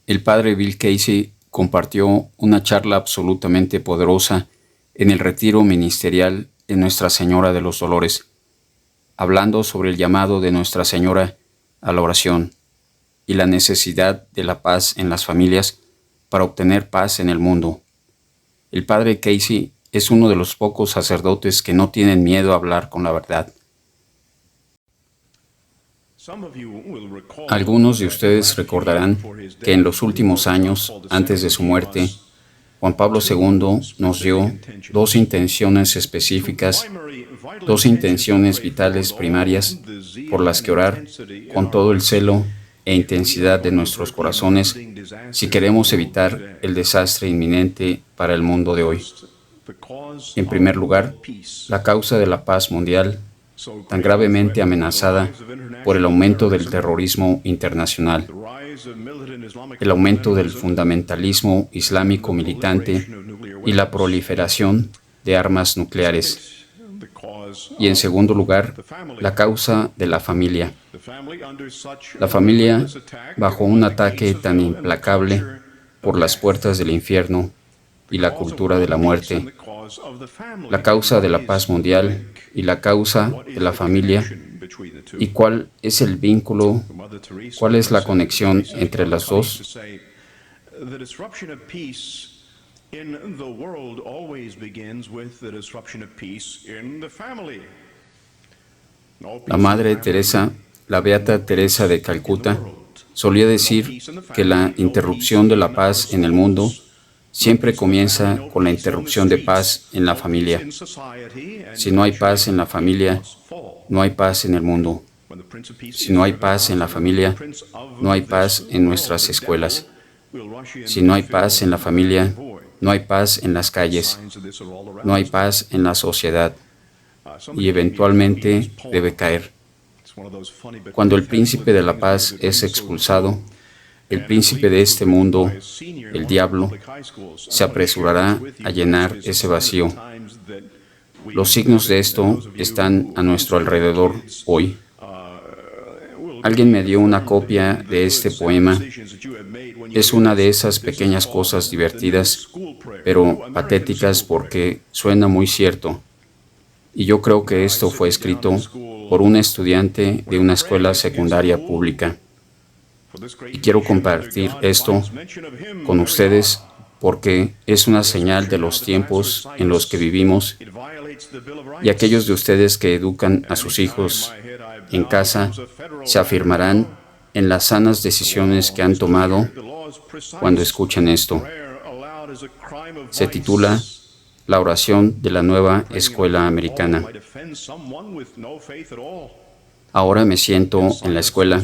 El padre Bill Casey compartió una charla absolutamente poderosa en el retiro ministerial de Nuestra Señora de los Dolores, hablando sobre el llamado de Nuestra Señora a la oración y la necesidad de la paz en las familias para obtener paz en el mundo. El padre Casey es uno de los pocos sacerdotes que no tienen miedo a hablar con la verdad. Algunos de ustedes recordarán que en los últimos años, antes de su muerte, Juan Pablo II nos dio dos intenciones específicas, dos intenciones vitales primarias por las que orar con todo el celo e intensidad de nuestros corazones si queremos evitar el desastre inminente para el mundo de hoy. En primer lugar, la causa de la paz mundial, tan gravemente amenazada por el aumento del terrorismo internacional, el aumento del fundamentalismo islámico militante y la proliferación de armas nucleares. Y en segundo lugar, la causa de la familia. La familia, bajo un ataque tan implacable por las puertas del infierno y la cultura de la muerte, la causa de la paz mundial y la causa de la familia. ¿Y cuál es el vínculo? ¿Cuál es la conexión entre las dos? La Madre Teresa, la Beata Teresa de Calcuta, solía decir que la interrupción de la paz en el mundo siempre comienza con la interrupción de paz en la familia. Si no hay paz en la familia, no hay paz en el mundo. Si no hay paz en la familia, no hay paz en nuestras escuelas. Si no hay paz en la familia, no hay paz en las calles. No hay paz en la sociedad. Y eventualmente debe caer. Cuando el príncipe de la paz es expulsado, el príncipe de este mundo, el diablo, se apresurará a llenar ese vacío. Los signos de esto están a nuestro alrededor hoy. Alguien me dio una copia de este poema. Es una de esas pequeñas cosas divertidas, pero patéticas porque suena muy cierto. Y yo creo que esto fue escrito por un estudiante de una escuela secundaria pública. Y quiero compartir esto con ustedes porque es una señal de los tiempos en los que vivimos, y aquellos de ustedes que educan a sus hijos en casa se afirmarán en las sanas decisiones que han tomado cuando escuchen esto. Se titula La oración de la nueva escuela americana. Ahora me siento en la escuela,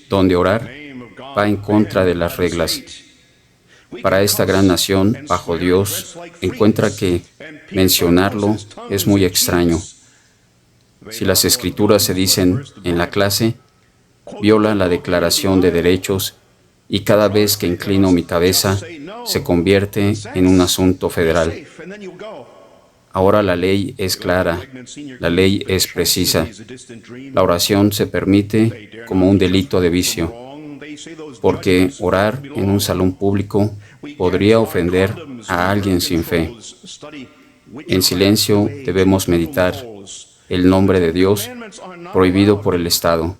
donde orar va en contra de las reglas. Para esta gran nación, bajo Dios, encuentra que mencionarlo es muy extraño. Si las escrituras se dicen en la clase, viola la Declaración de Derechos y cada vez que inclino mi cabeza se convierte en un asunto federal. Ahora la ley es clara, la ley es precisa. La oración se permite como un delito de vicio, porque orar en un salón público podría ofender a alguien sin fe. En silencio debemos meditar el nombre de Dios prohibido por el Estado.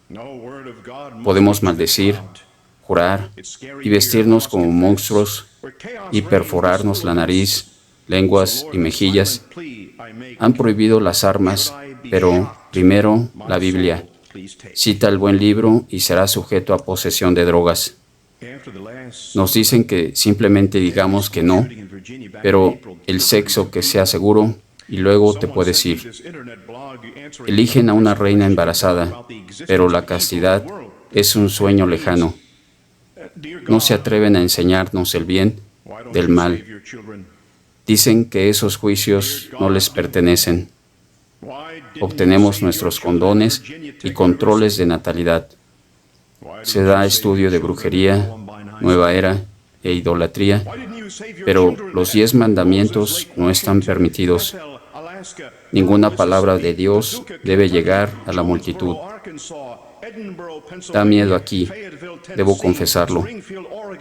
Podemos maldecir, jurar y vestirnos como monstruos y perforarnos la nariz, lenguas y mejillas. Han prohibido las armas, pero primero la Biblia. Cita el buen libro y será sujeto a posesión de drogas. Nos dicen que simplemente digamos que no, pero el sexo que sea seguro y luego te puedes ir. Eligen a una reina embarazada, pero la castidad es un sueño lejano. No se atreven a enseñarnos el bien del mal. Dicen que esos juicios no les pertenecen. Obtenemos nuestros condones y controles de natalidad. Se da estudio de brujería, nueva era e idolatría, pero los 10 mandamientos no están permitidos. Ninguna palabra de Dios debe llegar a la multitud. Da miedo aquí, debo confesarlo,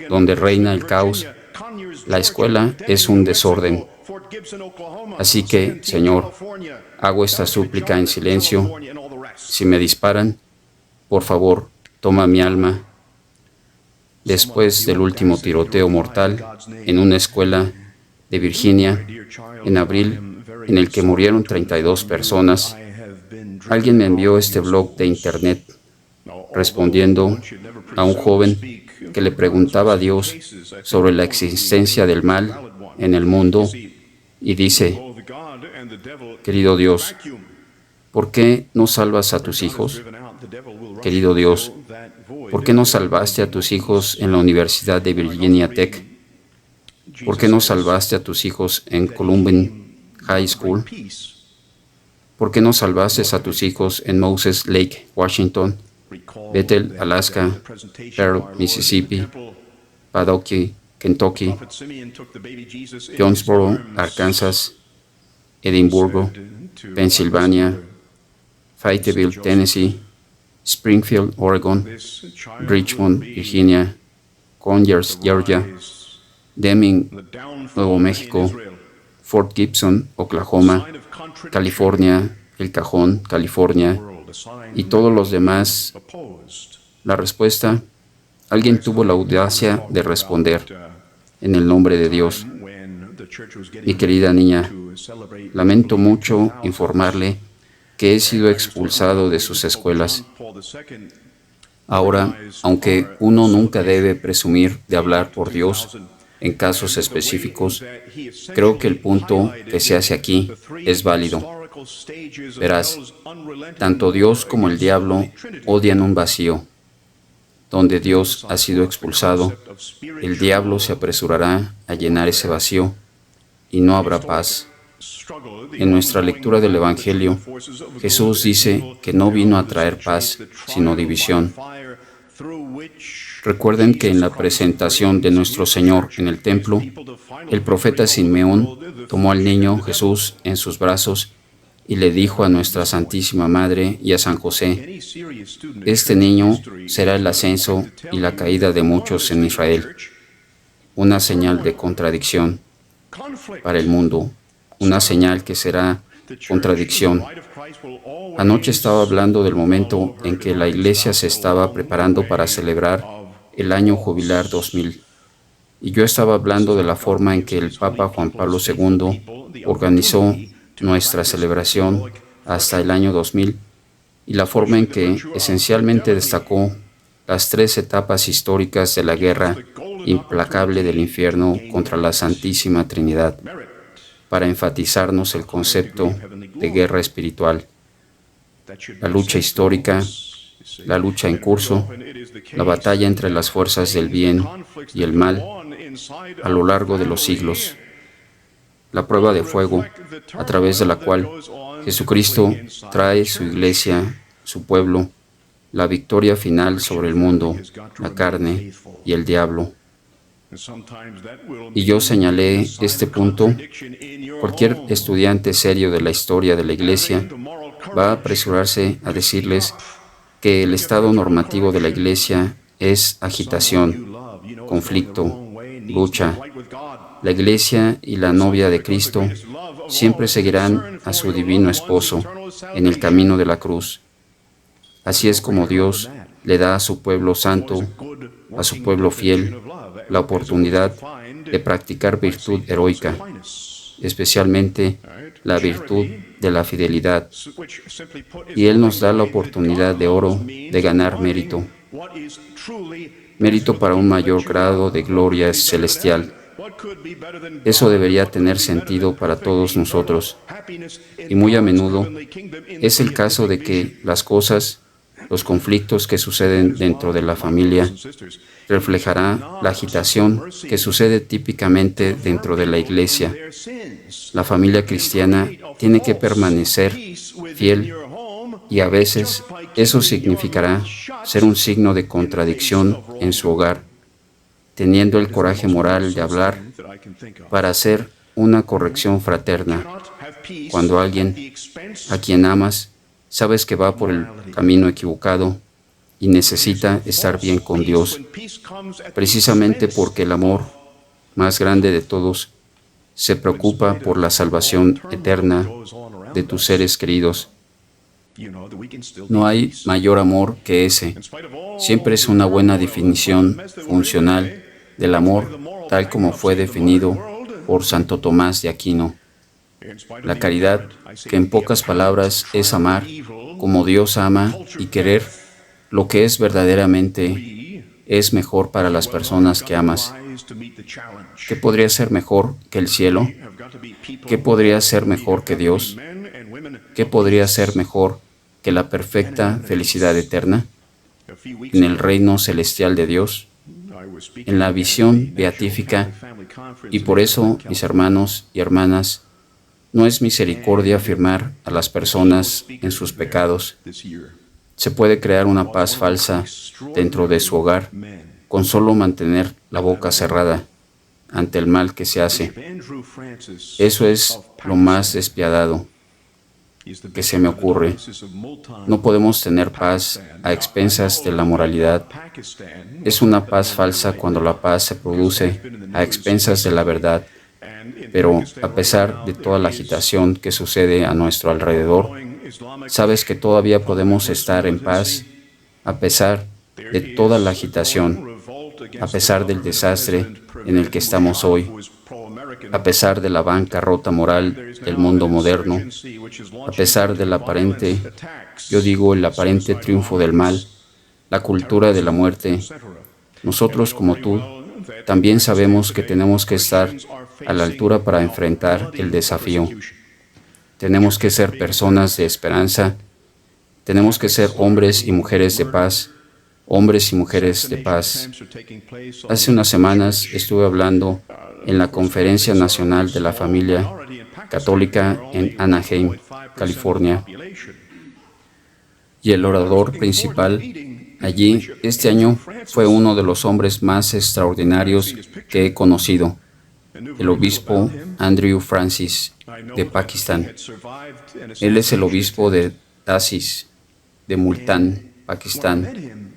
donde reina el caos, la escuela es un desorden. Así que, Señor, hago esta súplica en silencio. Si me disparan, por favor, toma mi alma. Después del último tiroteo mortal en una escuela de Virginia, en abril, en el que murieron 32 personas, alguien me envió este blog de internet respondiendo a un joven que le preguntaba a Dios sobre la existencia del mal en el mundo y dice: querido Dios, ¿por qué no salvas a tus hijos? Querido Dios, ¿por qué no salvaste a tus hijos en la Universidad de Virginia Tech? ¿Por qué no salvaste a tus hijos en Columbine High School? ¿Por qué no salvaste a tus hijos en Moses Lake, Washington, Bethel, Alaska, Pearl, Mississippi, Paducah, Kentucky, Jonesboro, Arkansas, Edimburgo, Pensilvania, Fayetteville, Tennessee, Springfield, Oregon, Richmond, Virginia, Conyers, Georgia, Deming, Nuevo México, Fort Gibson, Oklahoma, California, El Cajón, California, y todos los demás? La respuesta: alguien tuvo la audacia de responder: en el nombre de Dios. Mi querida niña, lamento mucho informarle que he sido expulsado de sus escuelas. Ahora, aunque uno nunca debe presumir de hablar por Dios en casos específicos, creo que el punto que se hace aquí es válido. Verás, tanto Dios como el diablo odian un vacío. Donde Dios ha sido expulsado, el diablo se apresurará a llenar ese vacío y no habrá paz. En nuestra lectura del Evangelio, Jesús dice que no vino a traer paz, sino división. Recuerden que en la presentación de nuestro Señor en el templo, el profeta Simeón tomó al niño Jesús en sus brazos y le dijo a nuestra Santísima Madre y a San José: este niño será el ascenso y la caída de muchos en Israel, una señal de contradicción para el mundo, una señal que será contradicción. Anoche estaba hablando del momento en que la Iglesia se estaba preparando para celebrar el año jubilar 2000, y yo estaba hablando de la forma en que el Papa Juan Pablo II organizó nuestra celebración hasta el año 2000 y la forma en que esencialmente destacó las 3 etapas históricas de la guerra implacable del infierno contra la Santísima Trinidad, para enfatizarnos el concepto de guerra espiritual, la lucha histórica, la lucha en curso, la batalla entre las fuerzas del bien y el mal a lo largo de los siglos, la prueba de fuego a través de la cual Jesucristo trae su iglesia, su pueblo, la victoria final sobre el mundo, la carne y el diablo. Y yo señalé este punto. Cualquier estudiante serio de la historia de la Iglesia va a apresurarse a decirles que el estado normativo de la Iglesia es agitación, conflicto, lucha. La Iglesia y la novia de Cristo siempre seguirán a su divino esposo en el camino de la cruz. Así es como Dios le da a su pueblo santo, a su pueblo fiel, la oportunidad de practicar virtud heroica, especialmente la virtud de la fidelidad. Y Él nos da la oportunidad de oro de ganar mérito, mérito para un mayor grado de gloria celestial. Eso debería tener sentido para todos nosotros. Y muy a menudo es el caso de que las cosas, los conflictos que suceden dentro de la familia, reflejará la agitación que sucede típicamente dentro de la Iglesia. La familia cristiana tiene que permanecer fiel y a veces eso significará ser un signo de contradicción en su hogar, teniendo el coraje moral de hablar para hacer una corrección fraterna. Cuando alguien a quien amas sabes que va por el camino equivocado, y necesita estar bien con Dios, precisamente porque el amor más grande de todos se preocupa por la salvación eterna de tus seres queridos. No hay mayor amor que ese. Siempre es una buena definición funcional del amor, tal como fue definido por Santo Tomás de Aquino. La caridad, que en pocas palabras es amar como Dios ama y querer lo que es verdaderamente, es mejor para las personas que amas. ¿Qué podría ser mejor que el cielo? ¿Qué podría ser mejor que Dios? ¿Qué podría ser mejor que la perfecta felicidad eterna en el reino celestial de Dios, en la visión beatífica? Y por eso, mis hermanos y hermanas, no es misericordia afirmar a las personas en sus pecados. Se puede crear una paz falsa dentro de su hogar con solo mantener la boca cerrada ante el mal que se hace. Eso es lo más despiadado que se me ocurre. No podemos tener paz a expensas de la moralidad. Es una paz falsa cuando la paz se produce a expensas de la verdad. Pero a pesar de toda la agitación que sucede a nuestro alrededor, sabes que todavía podemos estar en paz a pesar de toda la agitación, a pesar del desastre en el que estamos hoy, a pesar de la bancarrota moral del mundo moderno, a pesar del aparente, yo digo el aparente triunfo del mal, la cultura de la muerte. Nosotros, como tú, también sabemos que tenemos que estar a la altura para enfrentar el desafío. Tenemos que ser personas de esperanza. Tenemos que ser hombres y mujeres de paz. Hombres y mujeres de paz. Hace unas semanas estuve hablando en la Conferencia Nacional de la Familia Católica en Anaheim, California. Y el orador principal allí este año fue uno de los hombres más extraordinarios que he conocido, el obispo Andrew Francis, de Pakistán. Él es el obispo de Tasis, de Multán, Pakistán.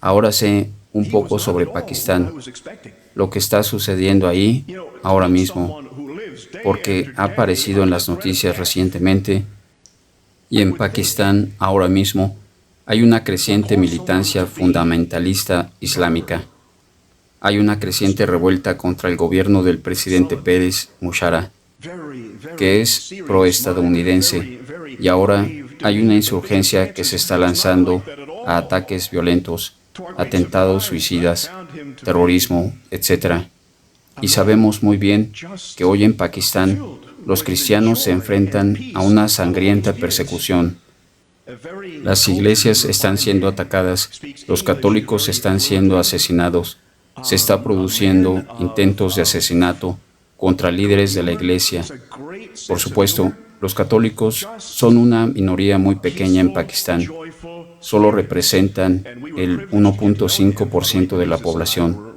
Ahora sé un poco sobre Pakistán, lo que está sucediendo ahí ahora mismo, porque ha aparecido en las noticias recientemente, y en Pakistán ahora mismo hay una creciente militancia fundamentalista islámica. Hay una creciente revuelta contra el gobierno del presidente Pérez Musharraf, que es proestadounidense, y ahora hay una insurgencia que se está lanzando a ataques violentos, atentados suicidas, terrorismo, etc. Y sabemos muy bien que hoy en Pakistán los cristianos se enfrentan a una sangrienta persecución. Las iglesias están siendo atacadas, los católicos están siendo asesinados, se está produciendo intentos de asesinato contra líderes de la iglesia. Por supuesto, los católicos son una minoría muy pequeña en Pakistán. Solo representan el 1.5% de la población.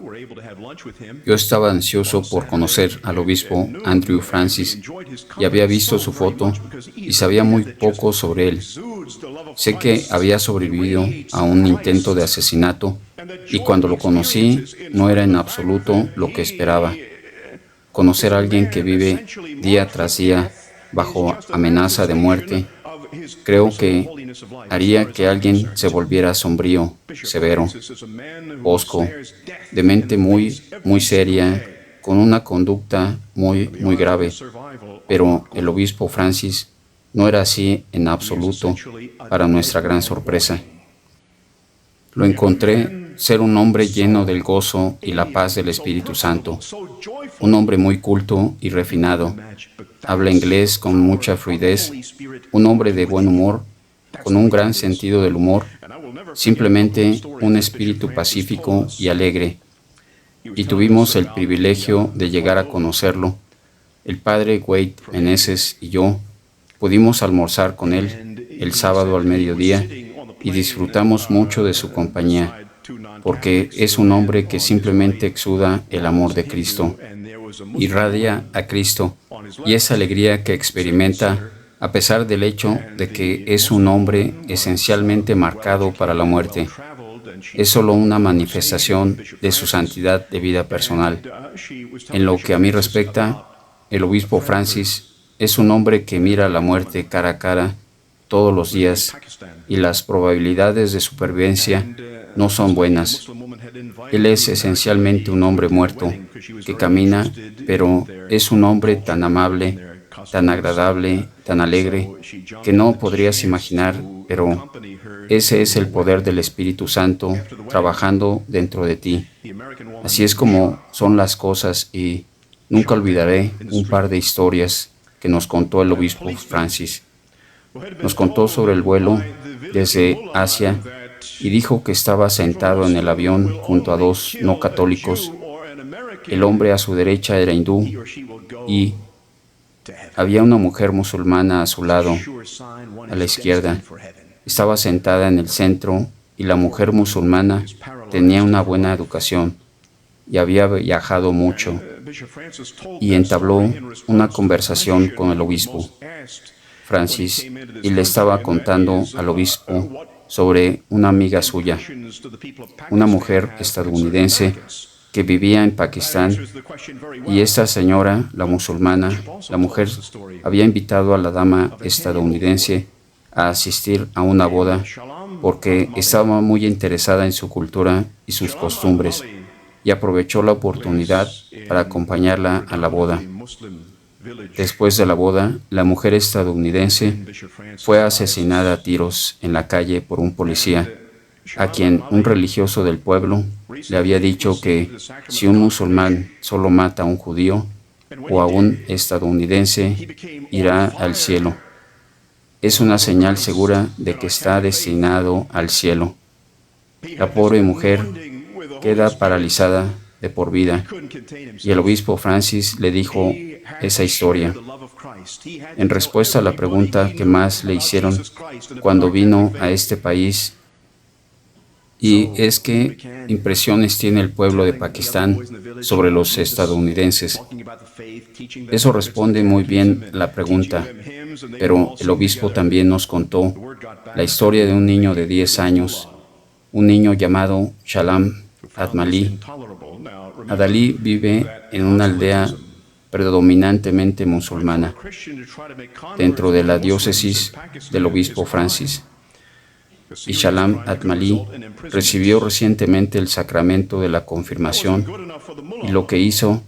Yo estaba ansioso por conocer al obispo Andrew Francis y había visto su foto y sabía muy poco sobre él. Sé que había sobrevivido a un intento de asesinato y cuando lo conocí no era en absoluto lo que esperaba. Conocer a alguien que vive día tras día bajo amenaza de muerte, creo que haría que alguien se volviera sombrío, severo, hosco, de mente muy seria, con una conducta muy grave. Pero el obispo Francis no era así en absoluto, para nuestra gran sorpresa. Lo encontré ser un hombre lleno del gozo y la paz del Espíritu Santo, un hombre muy culto y refinado. Habla inglés con mucha fluidez, un hombre de buen humor, con un gran sentido del humor, simplemente un espíritu pacífico y alegre. Y tuvimos el privilegio de llegar a conocerlo. El padre Wade Meneses y yo pudimos almorzar con él el sábado al mediodía y disfrutamos mucho de su compañía, porque es un hombre que simplemente exuda el amor de Cristo, irradia a Cristo y esa alegría que experimenta a pesar del hecho de que es un hombre esencialmente marcado para la muerte. es solo una manifestación de su santidad de vida personal. En lo que a mí respecta, el obispo Francis es un hombre que mira la muerte cara a cara todos los días y las probabilidades de supervivencia no son buenas. Él es esencialmente un hombre muerto que camina, pero es un hombre tan amable, tan agradable, tan alegre, que no podrías imaginar, pero ese es el poder del Espíritu Santo trabajando dentro de ti. Así es como son las cosas y nunca olvidaré un par de historias que nos contó el obispo Francis. Nos contó sobre el vuelo desde Asia y dijo que estaba sentado en el avión junto a dos no católicos. El hombre a su derecha era hindú y había una mujer musulmana a su lado, a la izquierda. Estaba sentada en el centro y la mujer musulmana tenía una buena educación y había viajado mucho y entabló una conversación con el obispo Francis y le estaba contando al obispo sobre una amiga suya, una mujer estadounidense que vivía en Pakistán, y esta señora, la musulmana, la mujer, había invitado a la dama estadounidense a asistir a una boda porque estaba muy interesada en su cultura y sus costumbres y aprovechó la oportunidad para acompañarla a la boda. Después de la boda, la mujer estadounidense fue asesinada a tiros en la calle por un policía, a quien un religioso del pueblo le había dicho que si un musulmán solo mata a un judío o a un estadounidense, irá al cielo. Es una señal segura de que está destinado al cielo. La pobre mujer queda paralizada de por vida, y el obispo Francis le dijo esa historia en respuesta a la pregunta que más le hicieron cuando vino a este país, y es ¿qué impresiones tiene el pueblo de Pakistán sobre los estadounidenses? Eso responde muy bien la pregunta, pero el obispo también nos contó la historia de un niño de 10 años, un niño llamado Shalam Admali. Adalí vive en una aldea predominantemente musulmana, dentro de la diócesis del obispo Francis. Y Shalam Admali recibió recientemente el sacramento de la confirmación y lo que hizo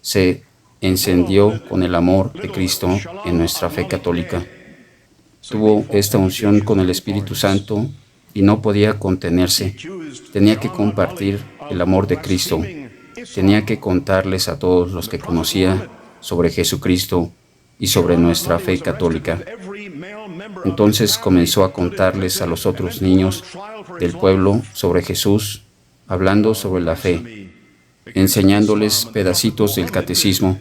se encendió con el amor de Cristo en nuestra fe católica. Tuvo esta unción con el Espíritu Santo y no podía contenerse. Tenía que compartir el amor de Cristo. Tenía que contarles a todos los que conocía sobre Jesucristo y sobre nuestra fe católica. Entonces comenzó a contarles a los otros niños del pueblo sobre Jesús, hablando sobre la fe, enseñándoles pedacitos del catecismo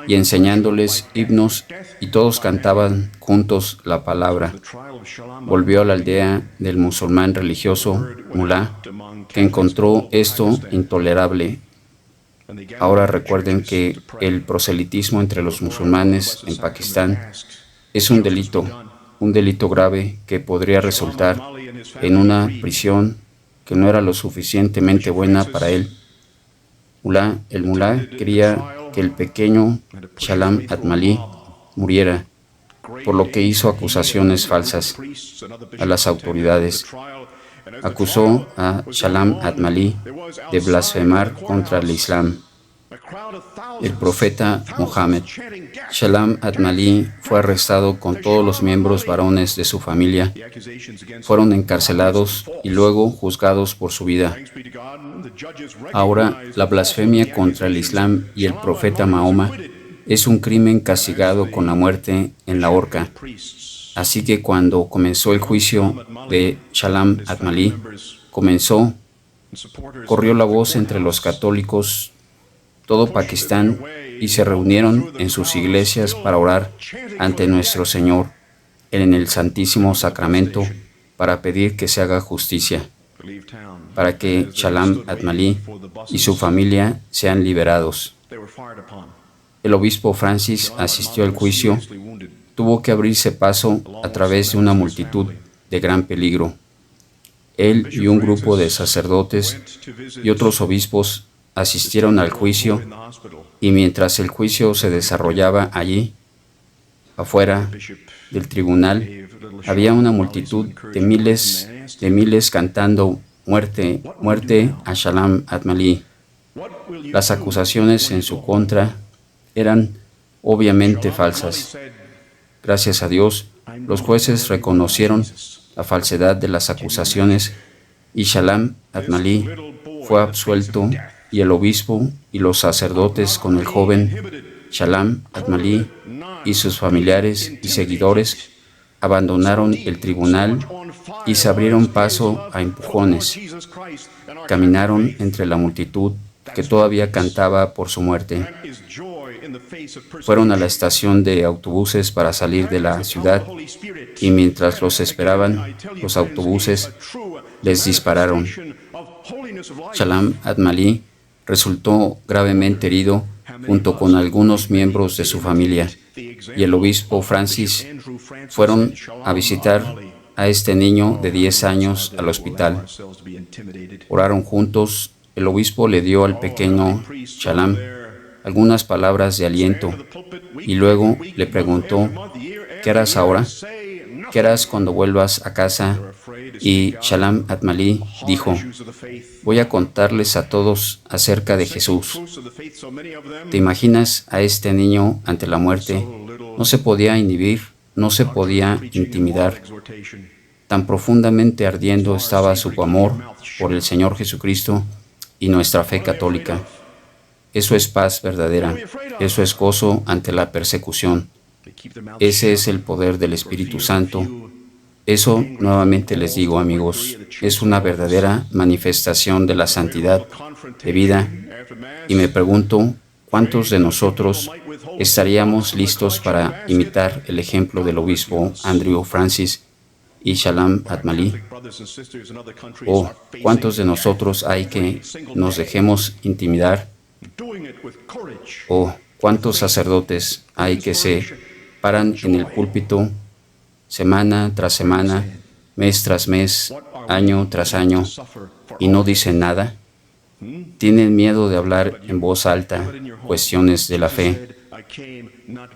y enseñándoles himnos, y todos cantaban juntos la palabra. Volvió a la aldea del musulmán religioso, Mulá, que encontró esto intolerable. Ahora recuerden que el proselitismo entre los musulmanes en Pakistán es un delito grave que podría resultar en una prisión que no era lo suficientemente buena para él. El mulá quería que el pequeño Shalam Admali muriera, por lo que hizo acusaciones falsas a las autoridades. Acusó a Shalam Admali de blasfemar contra el Islam, el profeta Mohammed. Shalam Admali fue arrestado con todos los miembros varones de su familia. Fueron encarcelados y luego juzgados por su vida. Ahora, la blasfemia contra el Islam y el profeta Mahoma es un crimen castigado con la muerte en la horca. Así que cuando comenzó el juicio de Shalam Admali, corrió la voz entre los católicos, todo Pakistán, y se reunieron en sus iglesias para orar ante nuestro Señor en el Santísimo Sacramento para pedir que se haga justicia, para que Shalam Admali y su familia sean liberados. El obispo Francis asistió al juicio. Tuvo que abrirse paso a través de una multitud de gran peligro. Él y un grupo de sacerdotes y otros obispos asistieron al juicio, y mientras el juicio se desarrollaba allí, afuera del tribunal, había una multitud de miles cantando muerte, muerte a Shalom ad-Mali. Las acusaciones en su contra eran obviamente falsas. Gracias a Dios, los jueces reconocieron la falsedad de las acusaciones y Shalom ad-Mali fue absuelto, y el obispo y los sacerdotes con el joven Shalom ad-Mali y sus familiares y seguidores abandonaron el tribunal y se abrieron paso a empujones. Caminaron entre la multitud que todavía cantaba por su muerte. Fueron a la estación de autobuses para salir de la ciudad, y mientras los esperaban, los autobuses les dispararon. Shalom ad-Mali resultó gravemente herido junto con algunos miembros de su familia, y el obispo Francis fueron a visitar a este niño de 10 años al hospital. Oraron juntos. El obispo le dio al pequeño Shalom algunas palabras de aliento y luego le preguntó: ¿qué harás ahora? ¿Qué harás cuando vuelvas a casa? Y Shalom ad-Mali dijo: voy a contarles a todos acerca de Jesús. ¿Te imaginas a este niño ante la muerte? No se podía inhibir, no se podía intimidar. Tan profundamente ardiendo estaba su amor por el Señor Jesucristo y nuestra fe católica. Eso es paz verdadera, eso es gozo ante la persecución. Ese es el poder del Espíritu Santo. Eso, nuevamente les digo, amigos, es una verdadera manifestación de la santidad de vida, y me pregunto, ¿cuántos de nosotros estaríamos listos para imitar el ejemplo del obispo Andrew Francis y Shalom ad-Mali? ¿O cuántos de nosotros hay que nos dejemos intimidar? ¿O cuántos sacerdotes hay que se paran en el púlpito semana tras semana, mes tras mes, año tras año, y no dicen nada? Tienen miedo de hablar en voz alta cuestiones de la fe,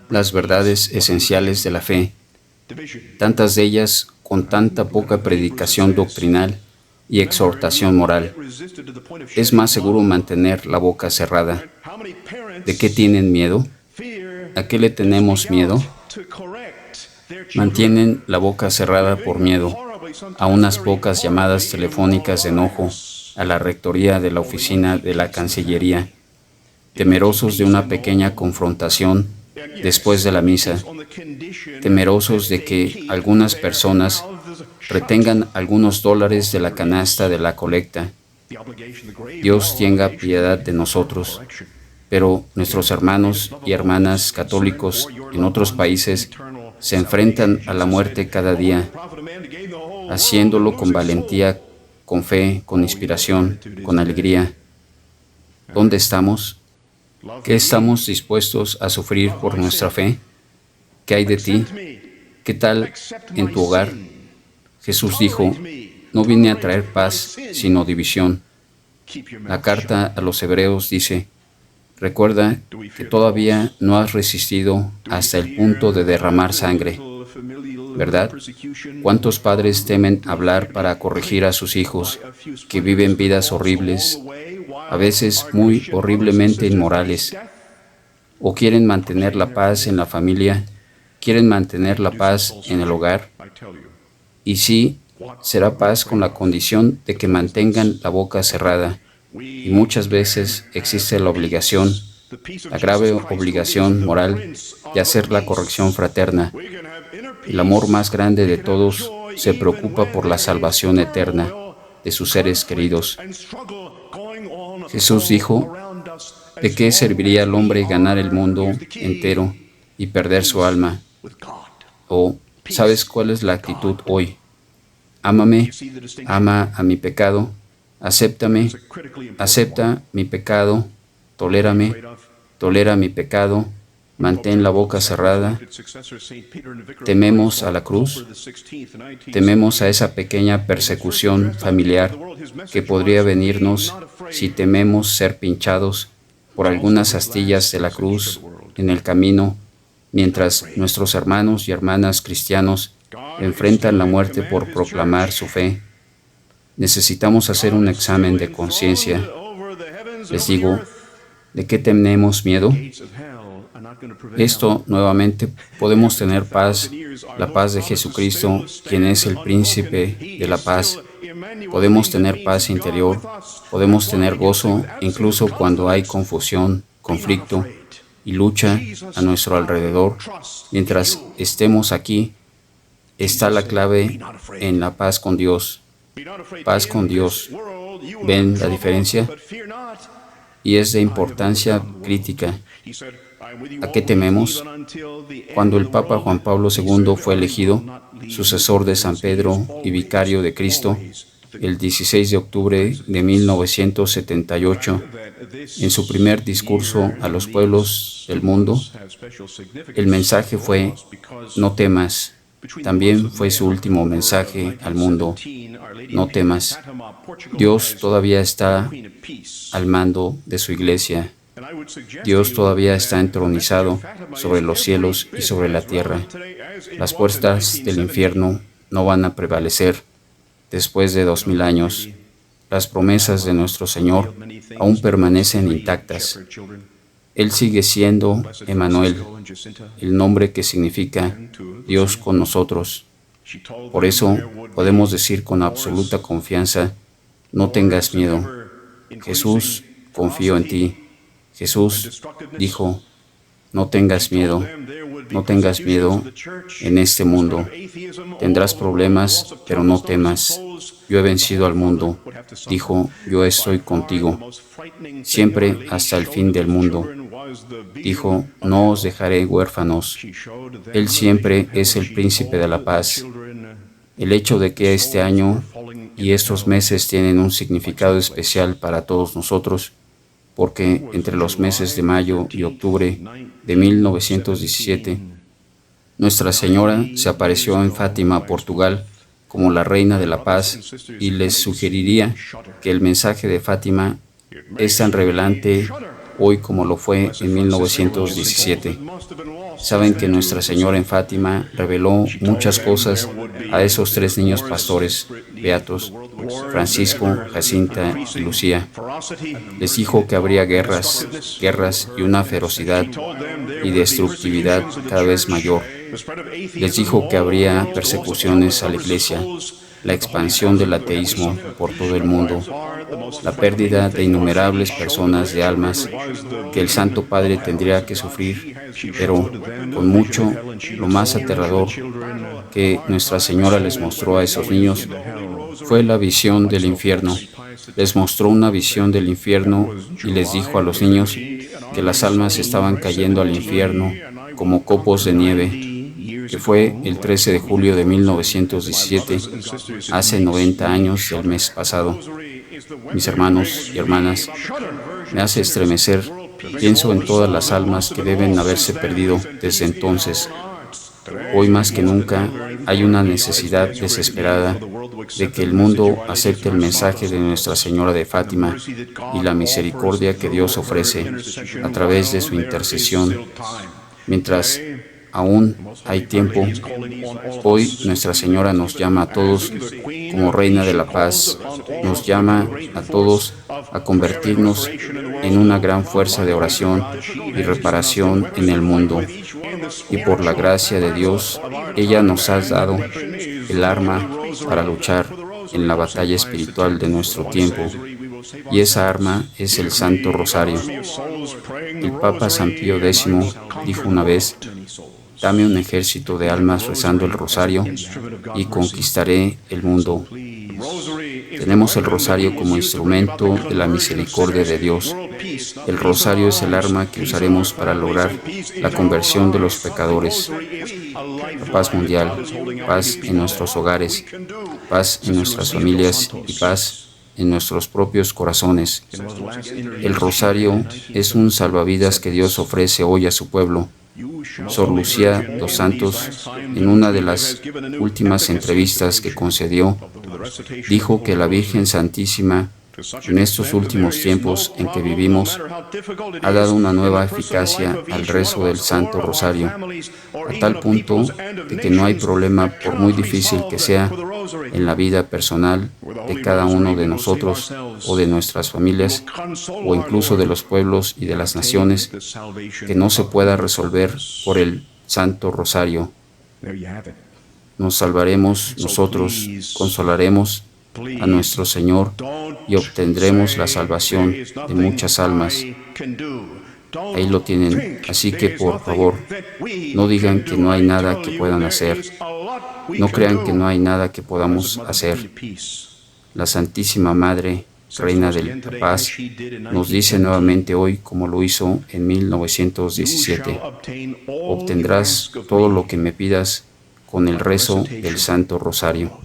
las verdades esenciales de la fe, tantas de ellas con tanta poca predicación doctrinal y exhortación moral. Es más seguro mantener la boca cerrada. ¿De qué tienen miedo? ¿A qué le tenemos miedo? Mantienen la boca cerrada por miedo a unas pocas llamadas telefónicas de enojo a la rectoría de la oficina de la Cancillería, temerosos de una pequeña confrontación después de la misa, temerosos de que algunas personas retengan algunos dólares de la canasta de la colecta. Dios tenga piedad de nosotros, pero nuestros hermanos y hermanas católicos en otros países se enfrentan a la muerte cada día, haciéndolo con valentía, con fe, con inspiración, con alegría. ¿Dónde estamos? ¿Qué estamos dispuestos a sufrir por nuestra fe? ¿Qué hay de ti? ¿Qué tal en tu hogar? Jesús dijo: no vine a traer paz, sino división. La carta a los Hebreos dice: recuerda que todavía no has resistido hasta el punto de derramar sangre, ¿verdad? ¿Cuántos padres temen hablar para corregir a sus hijos que viven vidas horribles, a veces muy horriblemente inmorales? ¿O quieren mantener la paz en la familia? ¿Quieren mantener la paz en el hogar? Y sí, será paz con la condición de que mantengan la boca cerrada. Y muchas veces existe la obligación, la grave obligación moral de hacer la corrección fraterna. El amor más grande de todos se preocupa por la salvación eterna de sus seres queridos. Jesús dijo: ¿de qué serviría al hombre ganar el mundo entero y perder su alma? ¿O sabes cuál es la actitud hoy? Ámame, ama a mi pecado, acéptame, acepta mi pecado, tolérame, tolera mi pecado, Mantén la boca cerrada. Tememos a la cruz. Tememos a esa pequeña persecución familiar que podría venirnos si tememos ser pinchados por algunas astillas de la cruz en el camino, mientras nuestros hermanos y hermanas cristianos enfrentan la muerte por proclamar su fe. Necesitamos hacer un examen de conciencia. Les digo, ¿de qué tenemos miedo? Esto, nuevamente, podemos tener paz, la paz de Jesucristo, quien es el príncipe de la paz. Podemos tener paz interior, podemos tener gozo, incluso cuando hay confusión, conflicto y lucha a nuestro alrededor. Mientras estemos aquí, está la clave en la paz con Dios. Paz con Dios. ¿Ven la diferencia? Y es de importancia crítica. ¿A qué tememos? Cuando el Papa Juan Pablo II fue elegido sucesor de San Pedro y vicario de Cristo, el 16 de octubre de 1978, en su primer discurso a los pueblos del mundo, el mensaje fue: no temas. También fue su último mensaje al mundo: no temas. Dios todavía está al mando de su iglesia. Dios todavía está entronizado sobre los cielos y sobre la tierra. Las puertas del infierno no van a prevalecer después de 2000 años. Las promesas de nuestro Señor aún permanecen intactas. Él sigue siendo Emmanuel, el nombre que significa Dios con nosotros. Por eso podemos decir con absoluta confianza: no tengas miedo. Jesús, confío en ti. Jesús dijo: no tengas miedo, no tengas miedo en este mundo. Tendrás problemas, pero no temas. Yo he vencido al mundo. Dijo: yo estoy contigo, siempre hasta el fin del mundo. Dijo: no os dejaré huérfanos. Él siempre es el príncipe de la paz. El hecho de que este año y estos meses tienen un significado especial para todos nosotros, porque entre los meses de mayo y octubre de 1917, Nuestra Señora se apareció en Fátima, Portugal, como la Reina de la Paz, y les sugeriría que el mensaje de Fátima es tan revelante hoy como lo fue en 1917. Saben que Nuestra Señora en Fátima reveló muchas cosas a esos 3 niños pastores beatos, Francisco, Jacinta y Lucía. Les dijo que habría guerras y una ferocidad y destructividad cada vez mayor. Les dijo que habría persecuciones a la Iglesia, la expansión del ateísmo por todo el mundo, la pérdida de innumerables personas de almas que el Santo Padre tendría que sufrir, pero con mucho, lo más aterrador que Nuestra Señora les mostró a esos niños fue la visión del infierno. Les mostró una visión del infierno y les dijo a los niños que las almas estaban cayendo al infierno como copos de nieve, que fue el 13 de julio de 1917, hace 90 años del mes pasado. Mis hermanos y hermanas, me hace estremecer. Pienso en todas las almas que deben haberse perdido desde entonces. Hoy más que nunca hay una necesidad desesperada de que el mundo acepte el mensaje de Nuestra Señora de Fátima y la misericordia que Dios ofrece a través de su intercesión. Mientras aún hay tiempo, hoy Nuestra Señora nos llama a todos como Reina de la Paz, nos llama a todos a convertirnos en una gran fuerza de oración y reparación en el mundo. Y por la gracia de Dios, ella nos ha dado el arma para luchar en la batalla espiritual de nuestro tiempo, y esa arma es el Santo Rosario. El Papa San Pío X dijo una vez: dame un ejército de almas rezando el rosario y conquistaré el mundo. Tenemos el rosario como instrumento de la misericordia de Dios. El rosario es el arma que usaremos para lograr la conversión de los pecadores. La paz mundial, paz en nuestros hogares, paz en nuestras familias y paz en nuestros propios corazones. El rosario es un salvavidas que Dios ofrece hoy a su pueblo. Sor Lucía dos Santos, en una de las últimas entrevistas que concedió, dijo que la Virgen Santísima, en estos últimos tiempos en que vivimos, ha dado una nueva eficacia al rezo del Santo Rosario, a tal punto de que no hay problema, por muy difícil que sea, en la vida personal de cada uno de nosotros o de nuestras familias, o incluso de los pueblos y de las naciones, que no se pueda resolver por el Santo Rosario. Nos salvaremos nosotros, consolaremos a nuestro Señor y obtendremos la salvación de muchas almas. Ahí lo tienen. Así que, por favor, no digan que no hay nada que puedan hacer. No crean que no hay nada que podamos hacer. La Santísima Madre, Reina de la Paz, nos dice nuevamente hoy, como lo hizo en 1917, obtendrás todo lo que me pidas con el rezo del Santo Rosario.